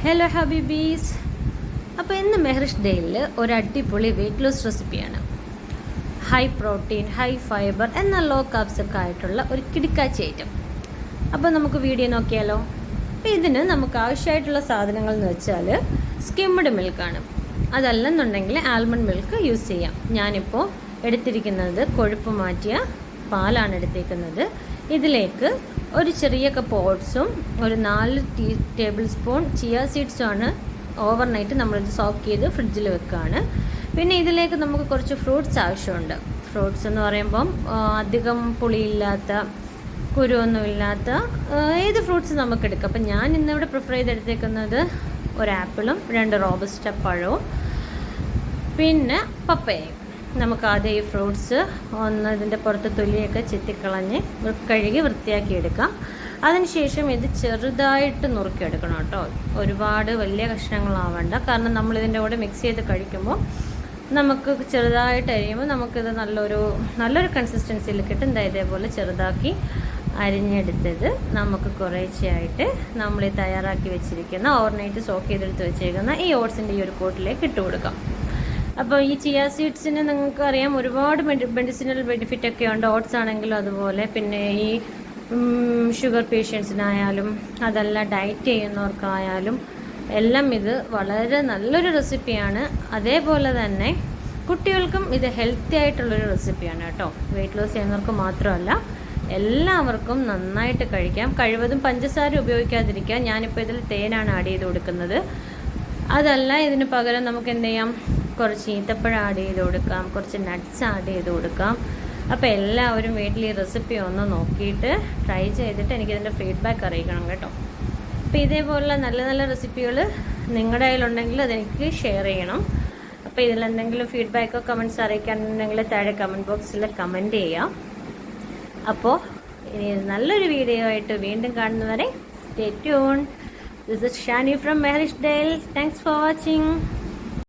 Hello ഹബീബീസ്. അപ്പോൾ ഇന്ന് മെഹറിഷ് ഡേയിൽ ഒരു അടിപൊളി വെയിറ്റ് ലോസ് റെസിപ്പിയാണ്. ഹൈ പ്രോട്ടീൻ, ഹൈ ഫൈബർ എന്നാൽ ലോ കാർബ്സ് ഒക്കെ ആയിട്ടുള്ള ഒരു കിടുക്കാച്ചി ഐറ്റം. അപ്പോൾ നമുക്ക് വീഡിയോ നോക്കിയാലോ. അപ്പോൾ ഇതിന് നമുക്ക് ആവശ്യമായിട്ടുള്ള സാധനങ്ങൾ എന്ന് വെച്ചാൽ സ്കിംഡ് മിൽക്കാണ്. അതല്ലെന്നുണ്ടെങ്കിൽ ആൽമണ്ട് മിൽക്ക് യൂസ് ചെയ്യാം. ഞാനിപ്പോൾ എടുത്തിരിക്കുന്നത് കൊഴുപ്പ് മാറ്റിയ പാലാണ് എടുത്തേക്കുന്നത്. ഇതിലേക്ക് ഒരു ചെറിയ കപ്പ് ഓട്സും ഒരു 4 ടേബിൾ സ്പൂൺ ചിയ സീഡ്സുമാണ് ഓവർനൈറ്റ് നമ്മളിത് സോക്ക് ചെയ്ത് ഫ്രിഡ്ജിൽ വെക്കുകയാണ്. പിന്നെ ഇതിലേക്ക് നമുക്ക് കുറച്ച് ഫ്രൂട്ട്സ് ആവശ്യമുണ്ട്. ഫ്രൂട്ട്സ് എന്ന് പറയുമ്പം അധികം പുളിയില്ലാത്ത, കുരുവൊന്നുമില്ലാത്ത ഏത് ഫ്രൂട്ട്സ് നമുക്ക് എടുക്കാം. അപ്പം ഞാൻ ഇന്നിവിടെ പ്രിഫർ ചെയ്തെടുത്തേക്കുന്നത് ഒരു ആപ്പിളും 2 റോബസ്റ്റ പഴവും പിന്നെ പപ്പയും. നമുക്ക് ആദ്യം ഈ ഫ്രൂട്ട്സ് ഒന്ന് ഇതിൻ്റെ പുറത്ത് തൊലിയൊക്കെ ചെത്തിക്കളഞ്ഞ് കഴുകി വൃത്തിയാക്കി എടുക്കാം. അതിനുശേഷം ഇത് ചെറുതായിട്ട് നുറുക്കിയെടുക്കണം കേട്ടോ. ഒരുപാട് വലിയ കഷ്ണങ്ങളാവേണ്ട, കാരണം നമ്മളിതിൻ്റെ കൂടെ മിക്സ് ചെയ്ത് കഴിക്കുമ്പോൾ നമുക്ക് ചെറുതായിട്ട് അരിയുമ്പോൾ നമുക്കിത് നല്ലൊരു കൺസിസ്റ്റൻസിയിൽ കിട്ടും. ഇതേപോലെ ചെറുതാക്കി അരിഞ്ഞെടുത്തത് നമുക്ക് കുറേശ്ശെയായിട്ട് നമ്മൾ തയ്യാറാക്കി വെച്ചിരിക്കുന്ന ഓവർനൈറ്റ് സോക്ക് ചെയ്തെടുത്ത് വെച്ചേക്കുന്ന ഈ ഓട്സിൻ്റെ ഈ ഒരു കോട്ടിലേക്ക് ഇട്ട് കൊടുക്കാം. അപ്പോൾ ഈ ചിയ സീഡ്സിന് നിങ്ങൾക്കറിയാം ഒരുപാട് മെഡിസിനൽ ബെനിഫിറ്റ് ഒക്കെ ഉണ്ട്. ഓട്സ് ആണെങ്കിലും അതുപോലെ. പിന്നെ ഈ ഷുഗർ പേഷ്യൻസിനായാലും അതല്ല ഡയറ്റ് ചെയ്യുന്നവർക്കായാലും എല്ലാം ഇത് വളരെ നല്ലൊരു റെസിപ്പിയാണ്. അതേപോലെ തന്നെ കുട്ടികൾക്കും ഇത് ഹെൽത്തി ആയിട്ടുള്ളൊരു റെസിപ്പിയാണ് കേട്ടോ. വെയിറ്റ് ലോസ് ചെയ്യുന്നവർക്ക് മാത്രമല്ല എല്ലാവർക്കും നന്നായിട്ട് കഴിക്കാം. കഴിവതും പഞ്ചസാര ഉപയോഗിക്കാതിരിക്കുക. ഞാനിപ്പോൾ ഇതിൽ തേനാണ് ആഡ് ചെയ്ത് കൊടുക്കുന്നത്. അതല്ല ഇതിന് പകരം നമുക്ക് എന്ത് ചെയ്യാം, കുറച്ച് ഈത്തപ്പഴം ആഡ് ചെയ്ത് കൊടുക്കാം, കുറച്ച് നട്ട്സ് ആഡ് ചെയ്ത് കൊടുക്കാം. അപ്പോൾ എല്ലാവരും വീട്ടിൽ ഈ റെസിപ്പി ഒന്ന് നോക്കിയിട്ട് ട്രൈ ചെയ്തിട്ട് എനിക്കിതിൻ്റെ ഫീഡ്ബാക്ക് അറിയിക്കണം കേട്ടോ. അപ്പോൾ ഇതേപോലുള്ള നല്ല നല്ല റെസിപ്പികൾ നിങ്ങളുടെ കയ്യിലുണ്ടെങ്കിൽ അതെനിക്ക് ഷെയർ ചെയ്യണം. അപ്പോൾ ഇതിലെന്തെങ്കിലും ഫീഡ്ബാക്കോ കമൻറ്റ്സ് അറിയിക്കാനുണ്ടെങ്കിൽ താഴെ കമൻറ്റ് ബോക്സിൽ കമൻറ്റ് ചെയ്യാം. അപ്പോൾ ഇനി നല്ലൊരു വീഡിയോ ആയിട്ട് വീണ്ടും കാണുന്നവരെ stay tune. This is Shani from Maharish Dale. Thanks for watching.